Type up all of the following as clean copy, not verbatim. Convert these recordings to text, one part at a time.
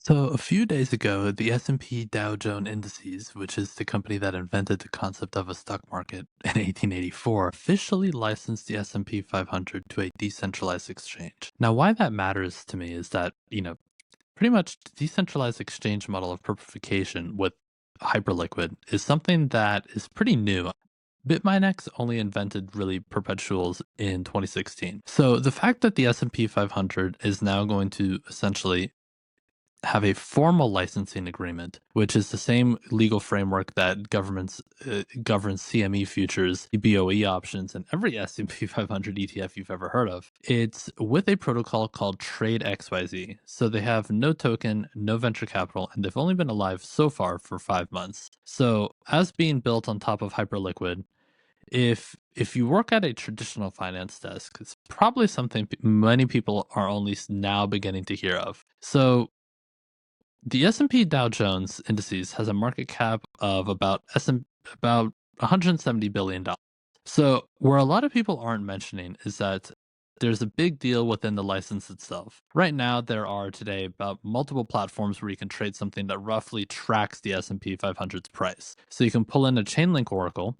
So a few days ago, the S&P Dow Jones Indices, which is the company that invented the concept of a stock market in 1884, officially licensed the S&P 500 to a decentralized exchange. Now, why that matters to me is that, pretty much the decentralized exchange model of perpetuation with Hyperliquid is something that is pretty new. BitMinex only invented really perpetuals in 2016. So the fact that the S&P 500 is now going to essentially have a formal licensing agreement, which is the same legal framework that governs CME futures, BOE options, and every S&P 500 ETF you've ever heard of. It's with a protocol called Trade XYZ. So they have no token, no venture capital, and they've only been alive so far for 5 months. So as being built on top of Hyperliquid, if you work at a traditional finance desk, it's probably something many people are only now beginning to hear of. So the S&P Dow Jones Indices has a market cap of about $170 billion. So where a lot of people aren't mentioning is that there's a big deal within the license itself. Right now, there are today about multiple platforms where you can trade something that roughly tracks the S&P 500's price. So you can pull in a Chainlink Oracle,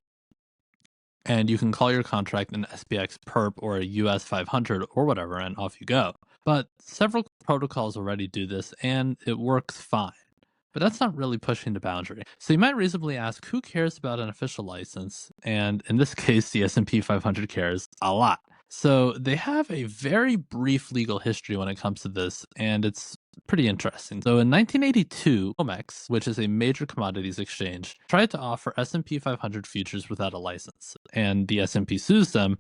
and you can call your contract an SPX perp or a US 500 or whatever, and off you go. But several protocols already do this, and it works fine. But that's not really pushing the boundary. So you might reasonably ask, who cares about an official license? And in this case, the S&P 500 cares a lot. So they have a very brief legal history when it comes to this, and it's pretty interesting. So in 1982, COMEX, which is a major commodities exchange, tried to offer S&P 500 futures without a license, and the S&P sues them,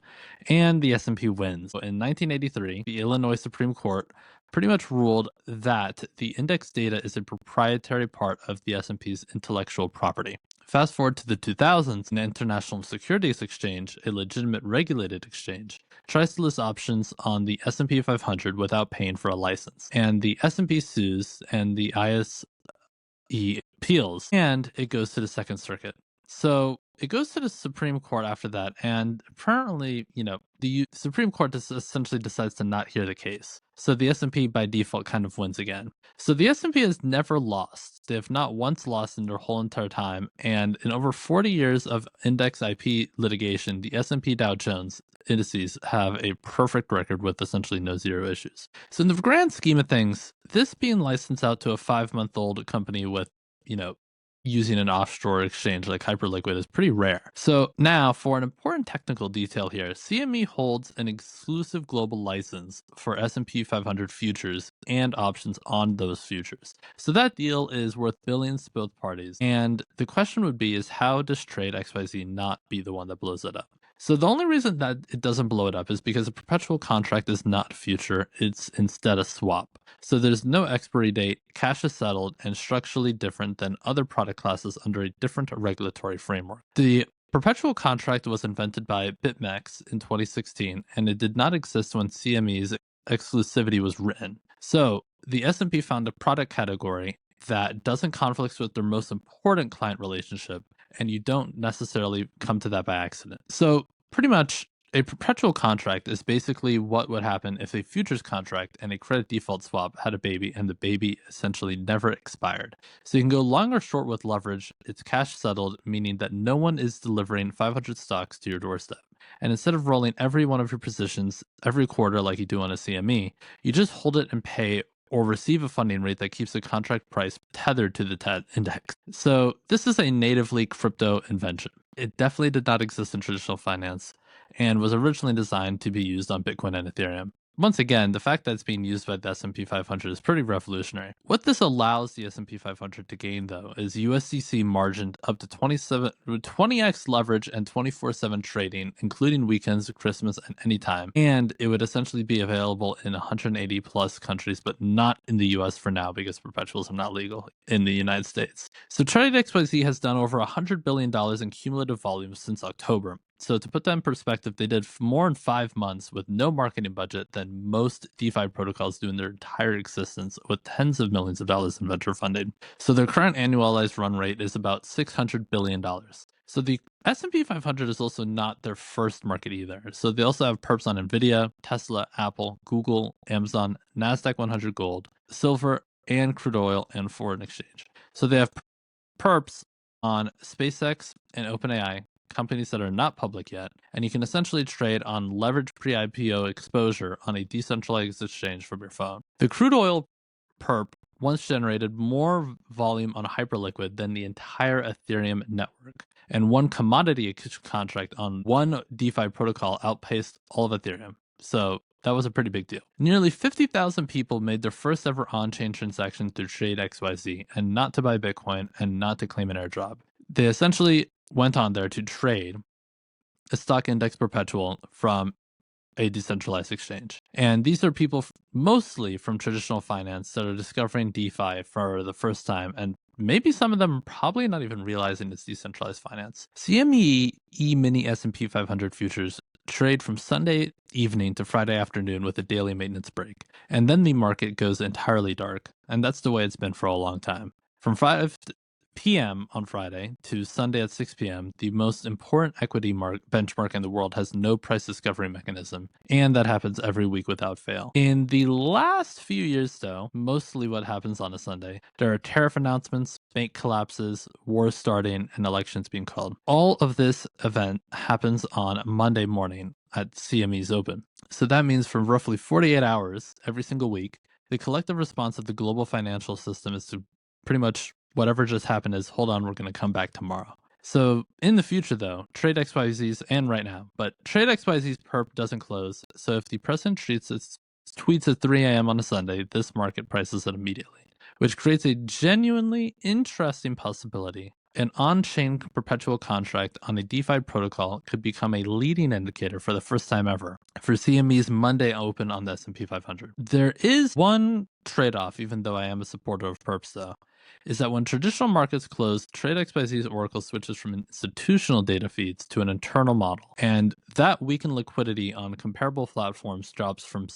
and the S&P wins. So in 1983, the Illinois Supreme Court pretty much ruled that the index data is a proprietary part of the S&P's intellectual property. Fast forward to the 2000s, an international securities exchange, a legitimate regulated exchange, tries to list options on the S&P 500 without paying for a license. And the S&P sues and the ISE appeals, and it goes to the Second Circuit. So it goes to the Supreme Court after that, and apparently, the Supreme Court essentially decides to not hear the case. So the S&P by default kind of wins again. So the S&P has never lost. They have not once lost in their whole entire time, and in over 40 years of index IP litigation, the S&P Dow Jones indices have a perfect record with essentially no zero issues. So in the grand scheme of things, this being licensed out to a 5-month-old company with, using an offshore exchange like Hyperliquid is pretty rare. So now for an important technical detail here, CME holds an exclusive global license for S&P 500 futures and options on those futures. So that deal is worth billions to both parties. And the question would be is how does Trade XYZ not be the one that blows it up? So the only reason that it doesn't blow it up is because a perpetual contract is not a future, it's instead a swap. So there's no expiry date, cash is settled, and structurally different than other product classes under a different regulatory framework. The perpetual contract was invented by BitMEX in 2016, and it did not exist when CME's exclusivity was written. So the S&P found a product category that doesn't conflict with their most important client relationship, and you don't necessarily come to that by accident. So pretty much a perpetual contract is basically what would happen if a futures contract and a credit default swap had a baby and the baby essentially never expired. So you can go long or short with leverage. It's cash settled, meaning that no one is delivering 500 stocks to your doorstep. And instead of rolling every one of your positions every quarter like you do on a CME, you just hold it and pay or receive a funding rate that keeps the contract price tethered to the TED index. So this is a natively crypto invention. It definitely did not exist in traditional finance and was originally designed to be used on Bitcoin and Ethereum. Once again, the fact that it's being used by the S&P 500 is pretty revolutionary. What this allows the S&P 500 to gain, though, is USDC margined up to 20x leverage and 24/7 trading, including weekends, Christmas, and anytime. And it would essentially be available in 180 plus countries, but not in the US for now because perpetuals are not legal in the United States. So Trade XYZ has done over $100 billion in cumulative volume since October. So to put that in perspective, they did more in 5 months with no marketing budget than most DeFi protocols do in their entire existence, with tens of millions of dollars in venture funding. So their current annualized run rate is about $600 billion. So the S&P 500 is also not their first market either. So they also have perps on Nvidia, Tesla, Apple, Google, Amazon, NASDAQ 100 Gold, silver, and crude oil and foreign exchange. So they have perps on SpaceX and OpenAI, companies that are not public yet, and you can essentially trade on leveraged pre-IPO exposure on a decentralized exchange from your phone. The crude oil perp once generated more volume on Hyperliquid than the entire Ethereum network, and one commodity contract on one DeFi protocol outpaced all of Ethereum. So that was a pretty big deal. Nearly 50,000 people made their first ever on-chain transaction through Trade XYZ, and not to buy Bitcoin and not to claim an airdrop. They essentially went on there to trade a stock index perpetual from a decentralized exchange. And these are people mostly from traditional finance that are discovering DeFi for the first time, and maybe some of them probably not even realizing it's decentralized finance. CME E-mini S&P 500 futures trade from Sunday evening to Friday afternoon with a daily maintenance break. And then the market goes entirely dark. And that's the way it's been for a long time. From 5 p.m. on Friday to Sunday at 6 p.m., the most important equity benchmark in the world has no price discovery mechanism, and that happens every week without fail. In the last few years, though, mostly what happens on a Sunday, there are tariff announcements, bank collapses, wars starting, and elections being called. All of this event happens on Monday morning at CME's open. So that means for roughly 48 hours every single week, the collective response of the global financial system is to pretty much whatever just happened is, hold on, we're going to come back tomorrow. So in the future, though, Trade XYZ's, and right now, but Trade XYZ's perp doesn't close. So if the president tweets at 3 a.m. on a Sunday, this market prices it immediately, which creates a genuinely interesting possibility. An on-chain perpetual contract on a DeFi protocol could become a leading indicator for the first time ever for CME's Monday open on the S&P 500. There is one trade-off, even though I am a supporter of perps, though, is that when traditional markets close, Trade XYZ's Oracle switches from institutional data feeds to an internal model. And that weakened liquidity on comparable platforms drops from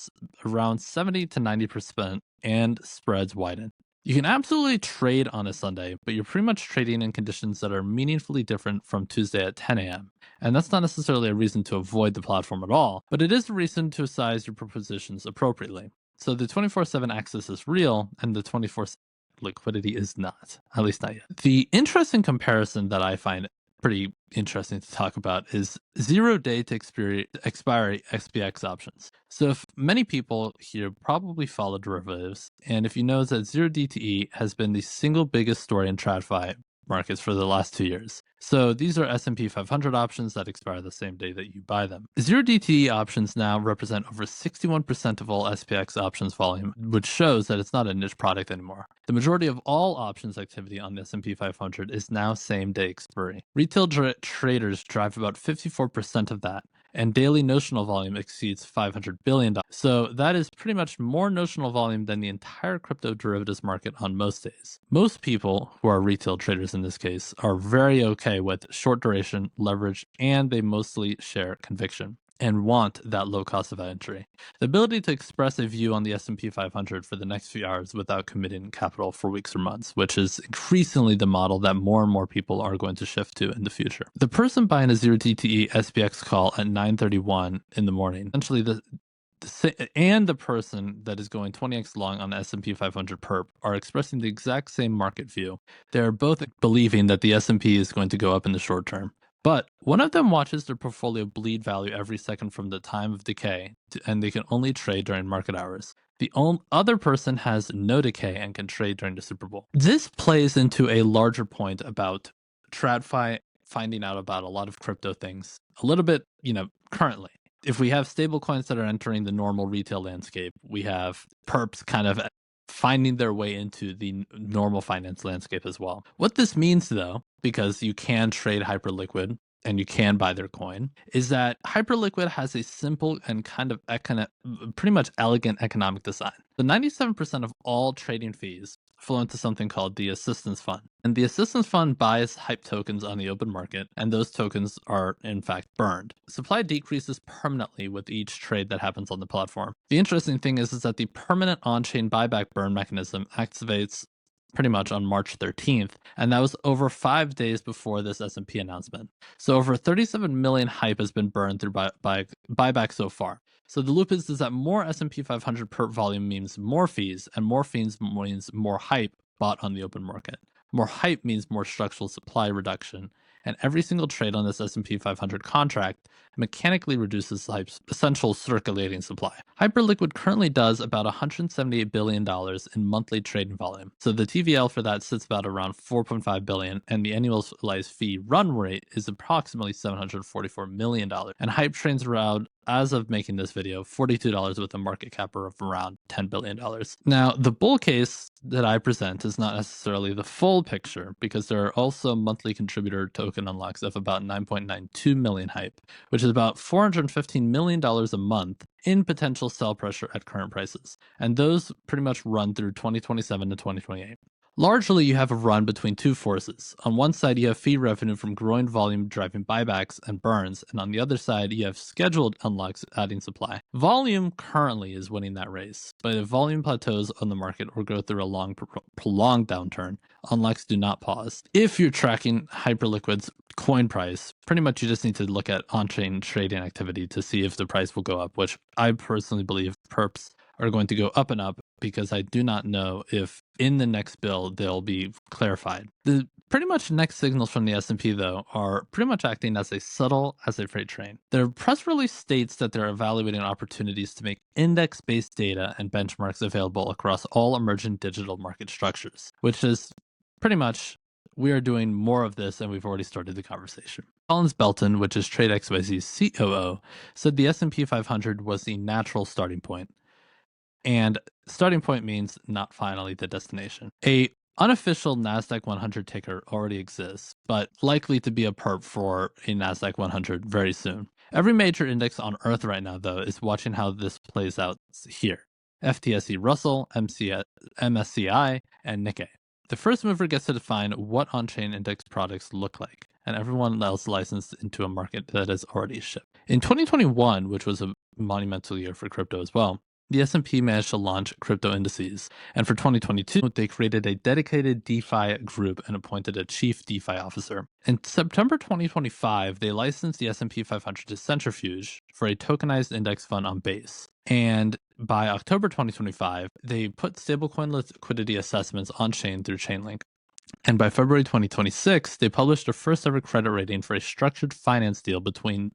around 70 to 90%, and spreads widen. You can absolutely trade on a Sunday, but you're pretty much trading in conditions that are meaningfully different from Tuesday at 10 a.m. And that's not necessarily a reason to avoid the platform at all, but it is a reason to size your propositions appropriately. So the 24/7 access is real, and the 24/7 liquidity is not, at least not yet. The interesting comparison that I find pretty interesting to talk about is 0-day to expiry SPX options. So if many people here probably follow derivatives, and if you know that 0DTE has been the single biggest story in TradFi markets for the last 2 years. So these are S&P 500 options that expire the same day that you buy them. 0DTE options now represent over 61% of all SPX options volume, which shows that it's not a niche product anymore. The majority of all options activity on the S&P 500 is now same-day expiry. Retail traders drive about 54% of that, and daily notional volume exceeds $500 billion. So that is pretty much more notional volume than the entire crypto derivatives market on most days. Most people, who are retail traders in this case, are very okay with short duration, leverage, and they mostly share conviction and want that low cost of entry. The ability to express a view on the S&P 500 for the next few hours without committing capital for weeks or months, which is increasingly the model that more and more people are going to shift to in the future. The person buying a 0DTE SPX call at 9:31 in the morning, essentially and the person that is going 20x long on the S&P 500 perp are expressing the exact same market view. They're both believing that the S&P is going to go up in the short term. But one of them watches their portfolio bleed value every second from the time of decay, and they can only trade during market hours. The other person has no decay and can trade during the Super Bowl. This plays into a larger point about TradFi finding out about a lot of crypto things a little bit, currently. If we have stable coins that are entering the normal retail landscape, we have perps kind of finding their way into the normal finance landscape as well. What this means, though, because you can trade Hyperliquid and you can buy their coin, is that Hyperliquid has a simple and kind of pretty much elegant economic design. The 97% of all trading fees flow into something called the assistance fund. And the assistance fund buys hype tokens on the open market, and those tokens are in fact burned. Supply decreases permanently with each trade that happens on the platform. The interesting thing is that the permanent on-chain buyback burn mechanism activates pretty much on March 13th, and that was over 5 days before this S&P announcement. So over 37 million hype has been burned through buyback so far. So the loop is that more S&P 500 perp volume means more fees, and more fees means more hype bought on the open market. More hype means more structural supply reduction, and every single trade on this S&P 500 contract mechanically reduces hype's essential circulating supply. Hyperliquid currently does about $178 billion in monthly trading volume. So the TVL for that sits about around $4.5 billion, and the annualized fee run rate is approximately $744 million. And hype trades around, as of making this video, $42 with a market cap of around $10 billion. Now, the bull case that I present is not necessarily the full picture, because there are also monthly contributor token unlocks of about 9.92 million hype, which is about $415 million a month in potential sell pressure at current prices. And those pretty much run through 2027 to 2028. Largely, you have a run between two forces. On one side, you have fee revenue from growing volume driving buybacks and burns, and on the other side, you have scheduled unlocks adding supply. Volume currently is winning that race, but if volume plateaus on the market or go through a long, prolonged downturn, unlocks do not pause. If you're tracking Hyperliquid's coin price, pretty much you just need to look at on-chain trading activity to see if the price will go up, which I personally believe perps are going to go up and up, because I do not know if in the next bill they'll be clarified. The pretty much next signals from the S&P, though, are pretty much acting as subtle as a freight train. Their press release states that they're evaluating opportunities to make index-based data and benchmarks available across all emerging digital market structures, which is pretty much, we are doing more of this, and we've already started the conversation. Collins Belton, which is Trade XYZ's COO, said the S&P 500 was the natural starting point. And starting point means not finally the destination. A unofficial NASDAQ 100 ticker already exists, but likely to be a perp for a NASDAQ 100 very soon. Every major index on Earth right now, though, is watching how this plays out here. FTSE Russell, MSCI, and Nikkei. The first mover gets to define what on-chain index products look like, and everyone else licensed into a market that is already shipped. In 2021, which was a monumental year for crypto as well, the S&P managed to launch crypto indices, and for 2022, they created a dedicated DeFi group and appointed a chief DeFi officer. In September 2025, they licensed the S&P 500 to Centrifuge for a tokenized index fund on Base. And by October 2025, they put stablecoin liquidity assessments on-chain through Chainlink. And by February 2026, they published their first ever credit rating for a structured finance deal between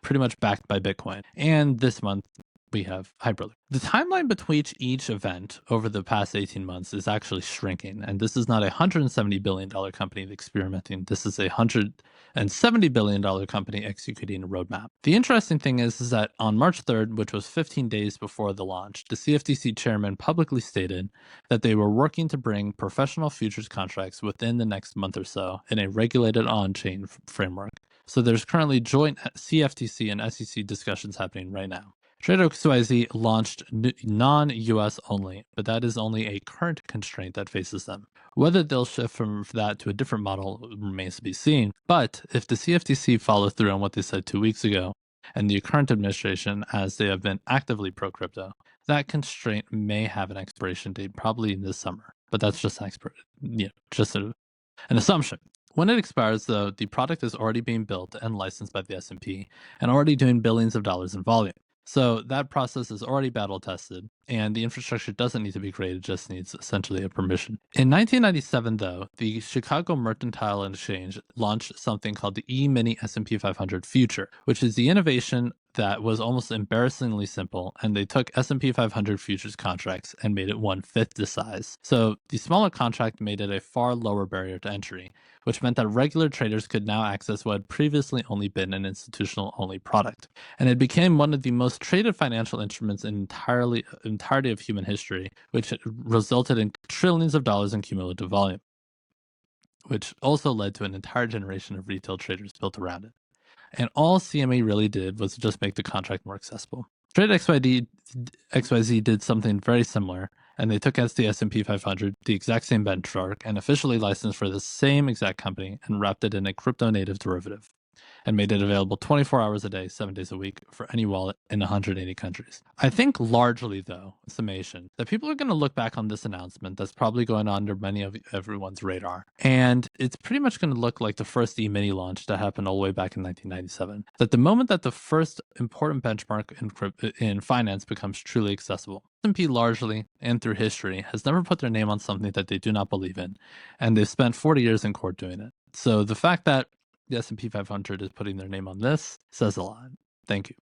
pretty much backed by Bitcoin. And this month, we have Hyperliquid. The timeline between each event over the past 18 months is actually shrinking, and this is not a $170 billion company experimenting. This is a $170 billion company executing a roadmap. The interesting thing is that on March 3rd, which was 15 days before the launch, the CFTC chairman publicly stated that they were working to bring professional futures contracts within the next month or so in a regulated on-chain framework. So there's currently joint CFTC and SEC discussions happening right now. Trade XYZ launched non-US only, but that is only a current constraint that faces them. Whether they'll shift from that to a different model remains to be seen, but if the CFTC follows through on what they said 2 weeks ago, and the current administration, as they have been actively pro-crypto, that constraint may have an expiration date probably in this summer, but that's just an assumption. When it expires, though, the product is already being built and licensed by the S&P and already doing billions of dollars in volume. So that process is already battle tested, and the infrastructure doesn't need to be created, just needs essentially a permission. In 1997, though, the Chicago Mercantile Exchange launched something called the E-mini S&P 500 Future, which is the innovation that was almost embarrassingly simple, and they took S&P 500 futures contracts and made it 1/5 the size. So the smaller contract made it a far lower barrier to entry, which meant that regular traders could now access what had previously only been an institutional-only product. And it became one of the most traded financial instruments in entirety of human history, which resulted in trillions of dollars in cumulative volume, which also led to an entire generation of retail traders built around it. And all CME really did was just make the contract more accessible. Trade XYZ did something very similar, and they took as the S&P 500, the exact same benchmark, and officially licensed for the same exact company and wrapped it in a crypto-native derivative. and made it available 24 hours a day, 7 days a week for any wallet in 180 countries. I think largely, though, summation, that people are going to look back on this announcement that's probably going on under many of everyone's radar. And it's pretty much going to look like the first E-mini launch that happened all the way back in 1997. That the moment that the first important benchmark in finance becomes truly accessible, S&P largely, and through history, has never put their name on something that they do not believe in. And they've spent 40 years in court doing it. So the fact that the S&P 500 is putting their name on this says a lot. Thank you.